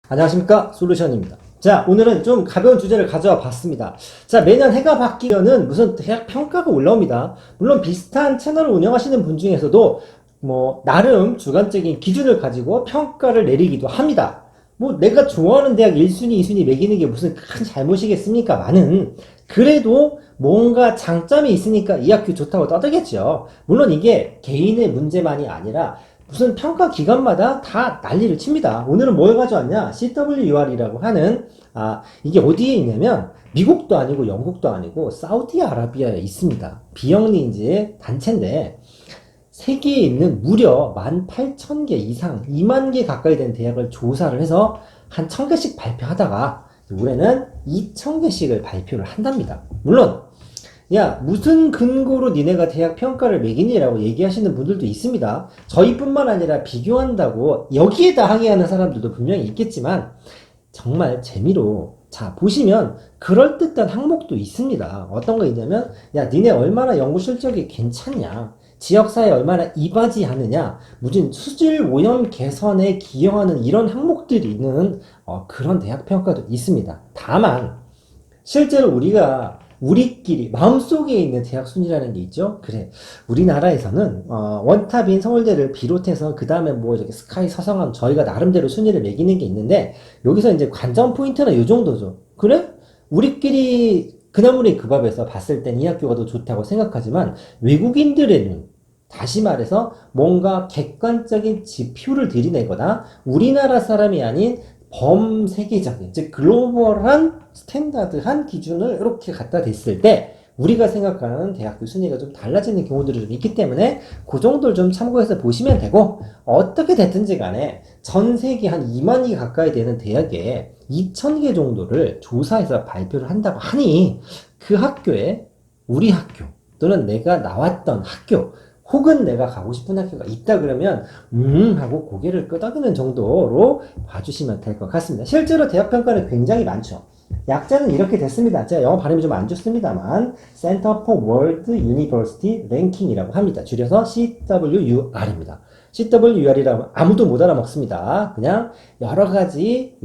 안녕하십니까, 솔루션입니다. 자, 오늘은 좀 가벼운 주제를 가져와 봤습니다. 자, 매년 해가 바뀌면은 무슨 대학 평가가 올라옵니다. 물론 비슷한 채널을 운영하시는 분 중에서도 나름 주관적인 기준을 가지고 평가를 내리기도 합니다. 내가 좋아하는 대학 1순위, 2순위 매기는 게 무슨 큰 잘못이겠습니까? 많은. 그래도 뭔가 장점이 있으니까 이 학교 좋다고 떠들겠죠. 물론 이게 개인의 문제만이 아니라 무슨 평가 기관마다 다 난리를 칩니다. 오늘은 뭘 가져왔냐? CWUR이라고 하는, 이게 어디에 있냐면, 미국도 아니고 영국도 아니고 사우디아라비아에 있습니다. 비영리인지 단체인데, 세계에 있는 무려 18,000개 이상, 2만 개 가까이 되는 대학을 조사를 해서 한 1000개씩 발표하다가, 올해는 2000개씩을 발표를 한답니다. 물론, 야, 무슨 근거로 니네가 대학 평가를 매기니라고 얘기하시는 분들도 있습니다. 저희뿐만 아니라 비교한다고 여기에다 항의하는 사람들도 분명히 있겠지만, 정말 재미로, 자, 보시면 그럴듯한 항목도 있습니다. 어떤 거 있냐면, 야, 니네 얼마나 연구 실적이 괜찮냐, 지역사회에 얼마나 이바지하느냐, 무슨 수질 오염 개선에 기여하는 이런 항목들이 있는 그런 대학 평가도 있습니다. 다만 실제로 우리끼리 마음속에 있는 대학 순위라는 게 있죠. 그래, 우리나라에서는 원탑인 서울대를 비롯해서 그 다음에 이렇게 스카이, 서성함, 저희가 나름대로 순위를 매기는 게 있는데, 여기서 이제 관전 포인트는 요 정도죠. 그래? 우리끼리 그나물이 그 밥에서 봤을 땐 이 학교가 더 좋다고 생각하지만, 외국인들의 눈, 다시 말해서 뭔가 객관적인 지표를 들이내거나 우리나라 사람이 아닌 범세계적인, 즉 글로벌한 스탠다드한 기준을 이렇게 갖다 댔을 때 우리가 생각하는 대학교 순위가 좀 달라지는 경우들이 좀 있기 때문에 그 정도를 좀 참고해서 보시면 되고, 어떻게 됐든지 간에 전 세계 한 2만 개 가까이 되는 대학에 2,000개 정도를 조사해서 발표를 한다고 하니, 그 학교에 우리 학교 또는 내가 나왔던 학교 혹은 내가 가고 싶은 학교가 있다 그러면 하고 고개를 끄덕이는 정도로 봐주시면 될 것 같습니다. 실제로 대학 평가는 굉장히 많죠. 약자는 이렇게 됐습니다. 제가 영어 발음이 좀 안 좋습니다만, Center for World University Ranking이라고 합니다. 줄여서 CWUR입니다. CWUR이라고 아무도 못 알아먹습니다. 그냥 여러 가지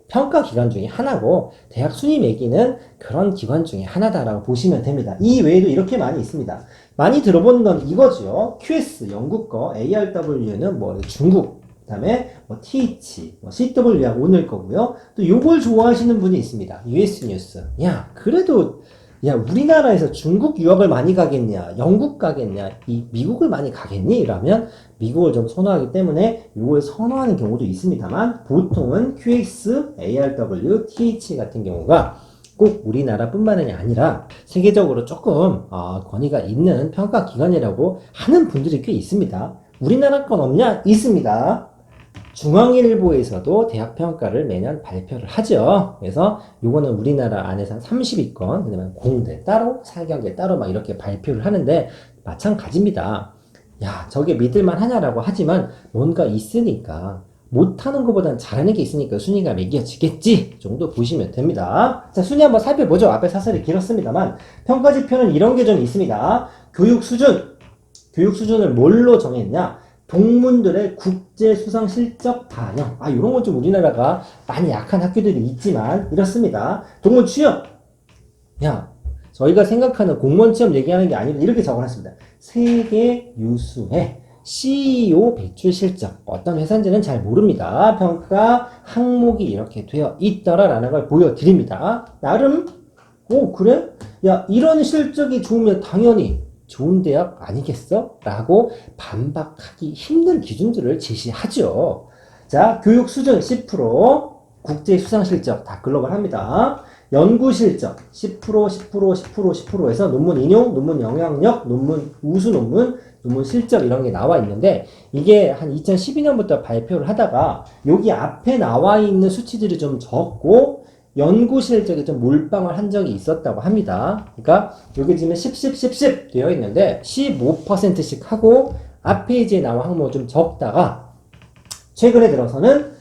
평가 기관 중에 하나고, 대학 순위 매기는 그런 기관 중에 하나다라고 보시면 됩니다. 이 외에도 이렇게 많이 있습니다. 많이 들어본 건 이거죠. QS, 영국 거, ARW는 중국, 그 다음에 TH, CWR 오늘 거고요. 또 요걸 좋아하시는 분이 있습니다. US 뉴스. 야, 그래도 우리나라에서 중국 유학을 많이 가겠냐, 영국 가겠냐, 미국을 많이 가겠니? 라면 미국을 좀 선호하기 때문에 요걸 선호하는 경우도 있습니다만, 보통은 QS, ARW, TH 같은 경우가 꼭 우리나라뿐만이 아니라 세계적으로 조금 권위가 있는 평가 기관이라고 하는 분들이 꽤 있습니다. 우리나라 건 없냐? 있습니다. 중앙일보에서도 대학 평가를 매년 발표를 하죠. 그래서 요거는 우리나라 안에서 한 30위권, 그다음에 공대 따로, 사경대 따로 막 이렇게 발표를 하는데, 마찬가지입니다. 야, 저게 믿을만 하냐라고 하지만 뭔가 있으니까, 못하는 것보단 잘하는 게 있으니까 순위가 매겨지겠지 정도 보시면 됩니다. 자, 순위 한번 살펴보죠. 앞에 사설이 길었습니다만, 평가 지표는 이런 게 좀 있습니다. 교육 수준을 뭘로 정했냐? 동문들의 국제 수상 실적 반영. 이런 건 좀 우리나라가 많이 약한 학교들이 있지만 이렇습니다. 동문 취업. 야, 저희가 생각하는 공무원 취업 얘기하는 게 아니라 이렇게 적어놨습니다. 세계 유수의 CEO 배출 실적. 어떤 회사인지는 잘 모릅니다. 평가 항목이 이렇게 되어 있더라라는 걸 보여드립니다. 나름, 그래? 야, 이런 실적이 좋으면 당연히 좋은 대학 아니겠어? 라고 반박하기 힘든 기준들을 제시하죠. 자, 교육 수준 10%, 국제 수상 실적 다 글로벌 합니다. 연구 실적 10%, 10%, 10%, 10%에서 논문 인용, 논문 영향력, 논문 우수 논문, 논문 실적 이런 게 나와 있는데, 이게 한 2012년부터 발표를 하다가 여기 앞에 나와 있는 수치들이 좀 적고 연구 실적에 좀 몰빵을 한 적이 있었다고 합니다. 그러니까 여기 지금 10, 10, 10, 10 되어 있는데 15%씩 하고 앞 페이지에 나온 항목은 좀 적다가, 최근에 들어서는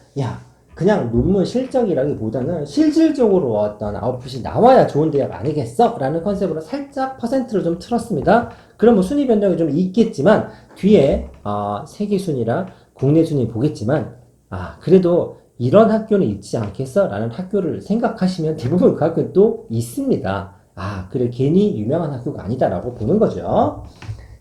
그냥 논문 실적이라기보다는 실질적으로 어떤 아웃풋이 나와야 좋은 대학 아니겠어? 라는 컨셉으로 살짝 퍼센트를 좀 틀었습니다. 그럼 순위 변동이 좀 있겠지만 뒤에 세계 순위랑 국내 순위 보겠지만, 그래도 이런 학교는 있지 않겠어? 라는 학교를 생각하시면 대부분 그 학교는 또 있습니다. 아, 그래, 괜히 유명한 학교가 아니다라고 보는 거죠.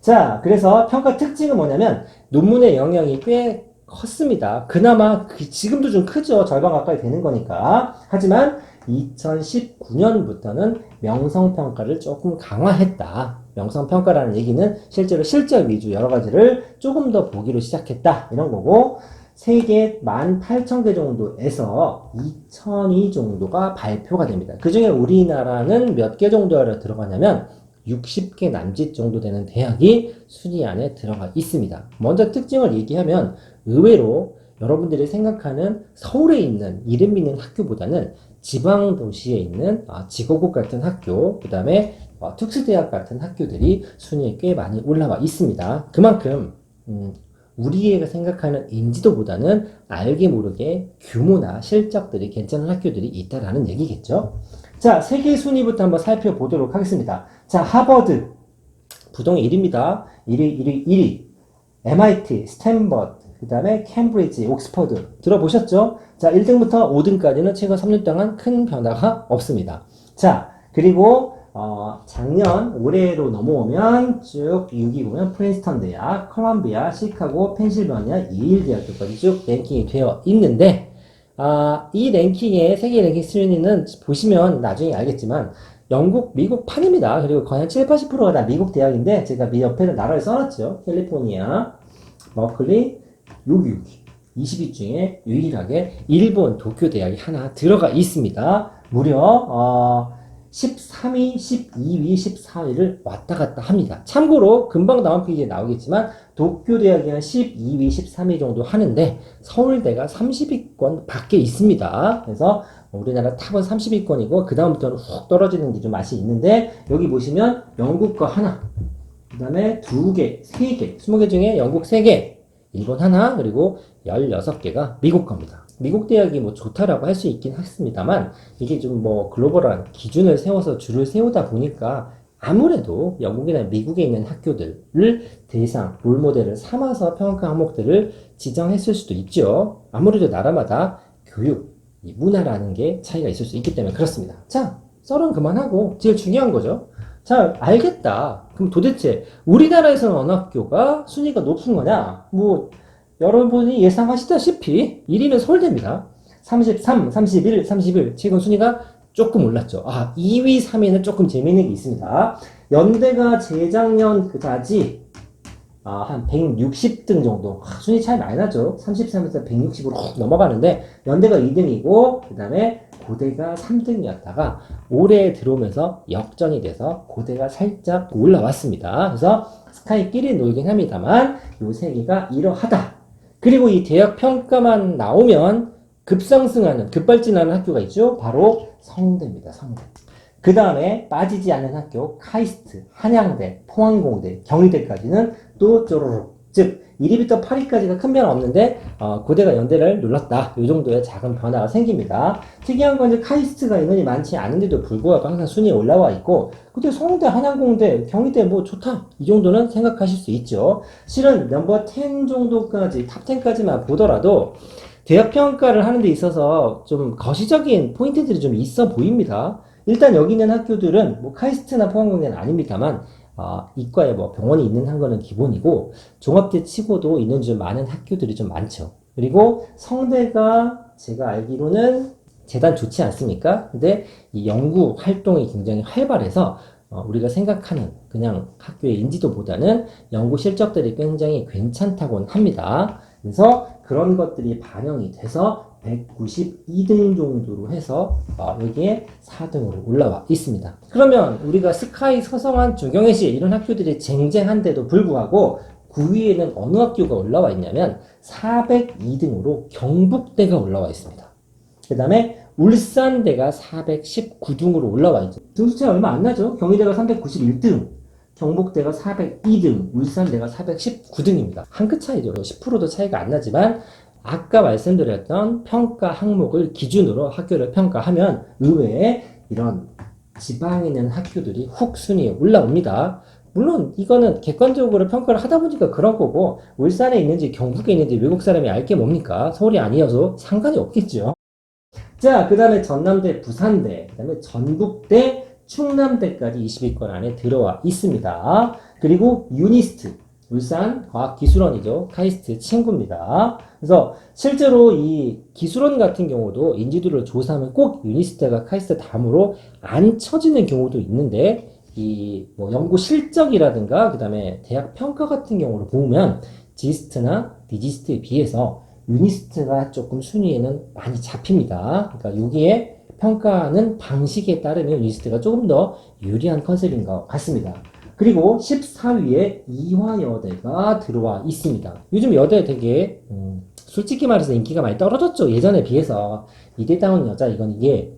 자, 그래서 평가 특징은 뭐냐면 논문의 영향이 꽤 컸습니다. 그나마 지금도 좀 크죠. 절반 가까이 되는 거니까. 하지만 2019년부터는 명성평가를 조금 강화했다. 명성평가라는 얘기는 실제로 실적 위주 여러 가지를 조금 더 보기로 시작했다. 이런 거고, 세계 18,000개 정도에서 2,002 정도가 발표가 됩니다. 그 중에 우리나라는 몇 개 정도에 들어가냐면 60개 남짓 정도 되는 대학이 순위 안에 들어가 있습니다. 먼저 특징을 얘기하면 의외로 여러분들이 생각하는 서울에 있는 이름 있는 학교보다는 지방 도시에 있는 지고국 같은 학교, 그 다음에 특수대학 같은 학교들이 순위에 꽤 많이 올라와 있습니다. 그만큼 우리가 생각하는 인지도보다는 알게 모르게 규모나 실적들이 괜찮은 학교들이 있다라는 얘기겠죠. 자, 세계 순위부터 한번 살펴보도록 하겠습니다. 자, 하버드 부동의 1위입니다. 1위, MIT, 스탠퍼드, 그 다음에 캠브리지, 옥스퍼드 들어보셨죠? 자, 1등부터 5등까지는 최근 3년 동안 큰 변화가 없습니다. 자, 그리고 작년 올해로 넘어오면 쭉 6위 보면 프린스턴 대학, 컬럼비아, 시카고, 펜실베니아, 예일 대학교까지 쭉 랭킹이 되어 있는데 이 랭킹의 세계 랭킹 순위는 보시면 나중에 알겠지만 영국, 미국 판입니다. 그리고 거의 한 7, 80%가 다 미국 대학인데 제가 옆에 나라를 써놨죠. 캘리포니아, 버클리, 여기 20위 중에 유일하게 일본 도쿄 대학이 하나 들어가 있습니다. 무려 13위, 12위, 14위를 왔다 갔다 합니다. 참고로 금방 다음 페이지에 나오겠지만 도쿄 대학이 한 12위, 13위 정도 하는데 서울대가 30위권 밖에 있습니다. 그래서 우리나라 탑은 30위권이고 그 다음부터는 훅 떨어지는 게 좀 맛이 있는데 여기 보시면 영국 거 하나, 그 다음에 2개, 3개, 20개 중에 영국 3개, 일본 하나, 그리고 16개가 미국 겁니다. 미국 대학이 뭐 좋다라고 할 수 있긴 했습니다만 이게 좀 뭐 글로벌한 기준을 세워서 줄을 세우다 보니까 아무래도 영국이나 미국에 있는 학교들을 대상, 롤모델을 삼아서 평가 항목들을 지정했을 수도 있죠. 아무래도 나라마다 교육, 이 문화라는 게 차이가 있을 수 있기 때문에 그렇습니다. 자, 썰은 그만하고 제일 중요한 거죠. 자, 알겠다. 그럼 도대체 우리나라에서는 어느 학교가 순위가 높은 거냐? 뭐 여러분이 예상하시다시피 1위는 서울대입니다. 33, 31, 31. 최근 순위가 조금 올랐죠. 2위, 3위는 조금 재미있는 게 있습니다. 연대가 재작년 그다지 한 160등 정도. 순위 차이 많이 나죠. 33에서 160으로 넘어가는데 연대가 2등이고 그 다음에 고대가 3등이었다가 올해 들어오면서 역전이 돼서 고대가 살짝 올라왔습니다. 그래서 스카이끼리 놀긴 합니다만 요 세 개가 이러하다. 그리고 이 대학 평가만 나오면 급상승하는, 급발진하는 학교가 있죠. 바로 성대입니다. 성대. 그 다음에 빠지지 않는 학교 카이스트, 한양대, 포항공대, 경희대까지는 또 쪼로록. 즉 1위부터 8위까지가 큰 변화 없는데 고대가 연대를 눌렀다. 이 정도의 작은 변화가 생깁니다. 특이한 건 이제 카이스트가 인원이 많지 않은데도 불구하고 항상 순위에 올라와 있고 근데 성대, 한양공대, 경희대 뭐 좋다. 이 정도는 생각하실 수 있죠. 실은 넘버 10 정도까지 탑 10까지만 보더라도 대학 평가를 하는 데 있어서 좀 거시적인 포인트들이 좀 있어 보입니다. 일단 여기 있는 학교들은 뭐 카이스트나 포항공대는 아닙니다만 이과에 뭐 병원이 있는 한 거는 기본이고 종합대 치고도 있는 좀 많은 학교들이 좀 많죠. 그리고 성대가 제가 알기로는 재단 좋지 않습니까? 근데 이 연구 활동이 굉장히 활발해서 우리가 생각하는 그냥 학교의 인지도보다는 연구 실적들이 굉장히 괜찮다고는 합니다. 그래서 그런 것들이 반영이 돼서 192등 정도로 해서 여기에 4등으로 올라와 있습니다. 그러면 우리가 스카이, 서성한, 조경예시 이런 학교들이 쟁쟁한데도 불구하고 9위에는 어느 학교가 올라와 있냐면 402등으로 경북대가 올라와 있습니다. 그 다음에 울산대가 419등으로 올라와 있죠. 등수차이 얼마 안 나죠? 경희대가 391등, 경북대가 402등, 울산대가 419등입니다. 한 끗 차이죠. 10%도 차이가 안 나지만 아까 말씀드렸던 평가 항목을 기준으로 학교를 평가하면 의외에 이런 지방에 있는 학교들이 훅 순위에 올라옵니다. 물론 이거는 객관적으로 평가를 하다 보니까 그런 거고, 울산에 있는지 경북에 있는지 외국 사람이 알 게 뭡니까? 서울이 아니어서 상관이 없겠죠. 자, 그 다음에 전남대, 부산대, 그 다음에 전북대, 충남대까지 20위권 안에 들어와 있습니다. 그리고 유니스트, 울산 과학기술원이죠. 카이스트 친구입니다. 그래서 실제로 이 기술원 같은 경우도 인지도를 조사하면 꼭 유니스트가 카이스트 다음으로 안 쳐지는 경우도 있는데, 이 뭐 연구 실적이라든가 그 다음에 대학 평가 같은 경우를 보면 지스트나 디지스트에 비해서 유니스트가 조금 순위에는 많이 잡힙니다. 그러니까 여기에 평가하는 방식에 따르면 유니스트가 조금 더 유리한 컨셉인 것 같습니다. 그리고 14위에 이화여대가 들어와 있습니다. 요즘 여대 되게 솔직히 말해서 인기가 많이 떨어졌죠. 예전에 비해서 이대다운 여자 이게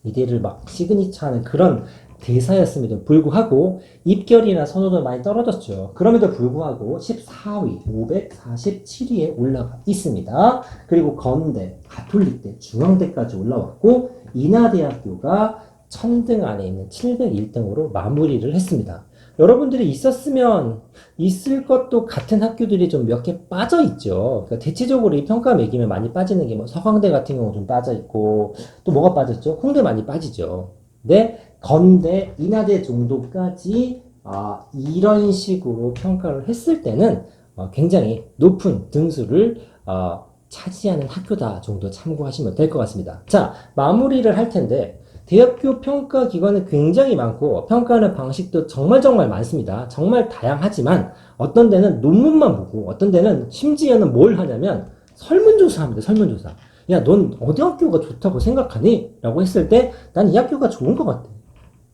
이대를 막 시그니처하는 그런 대사였음에도 불구하고 입결이나 선호도 많이 떨어졌죠. 그럼에도 불구하고 14위, 547위에 올라가 있습니다. 그리고 건대, 가톨릭대, 중앙대까지 올라왔고 인하대학교가 1000등 안에 있는 701등으로 마무리를 했습니다. 여러분들이 있었으면 있을 것도 같은 학교들이 좀 몇 개 빠져 있죠. 그러니까 대체적으로 이 평가 매기면 많이 빠지는 게 뭐 서강대 같은 경우 좀 빠져 있고 또 뭐가 빠졌죠? 홍대 많이 빠지죠. 근데 건대, 인하대 정도까지 이런 식으로 평가를 했을 때는 굉장히 높은 등수를 차지하는 학교다 정도 참고하시면 될 것 같습니다. 자, 마무리를 할 텐데 대학교 평가 기관은 굉장히 많고 평가하는 방식도 정말 많습니다. 정말 다양하지만 어떤 데는 논문만 보고 어떤 데는 심지어는 뭘 하냐면 설문조사합니다. 설문조사. 야, 넌 어디 학교가 좋다고 생각하니? 라고 했을 때 난 이 학교가 좋은 것 같아.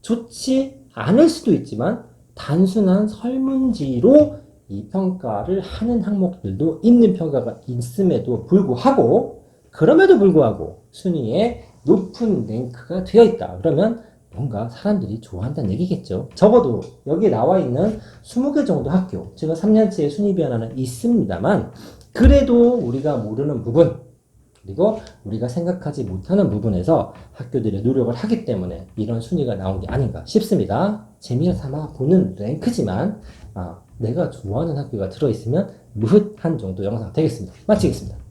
좋지 않을 수도 있지만 단순한 설문지로 이 평가를 하는 항목들도 있는 평가가 있음에도 불구하고 그럼에도 불구하고 순위에 높은 랭크가 되어 있다. 그러면 뭔가 사람들이 좋아한다는 얘기겠죠. 적어도 여기 나와 있는 20개 정도 학교, 제가 3년치의 순위 변화는 있습니다만 그래도 우리가 모르는 부분 그리고 우리가 생각하지 못하는 부분에서 학교들이 노력을 하기 때문에 이런 순위가 나온 게 아닌가 싶습니다. 재미를 삼아 보는 랭크지만 내가 좋아하는 학교가 들어있으면 무흐한 정도 영상 되겠습니다. 마치겠습니다.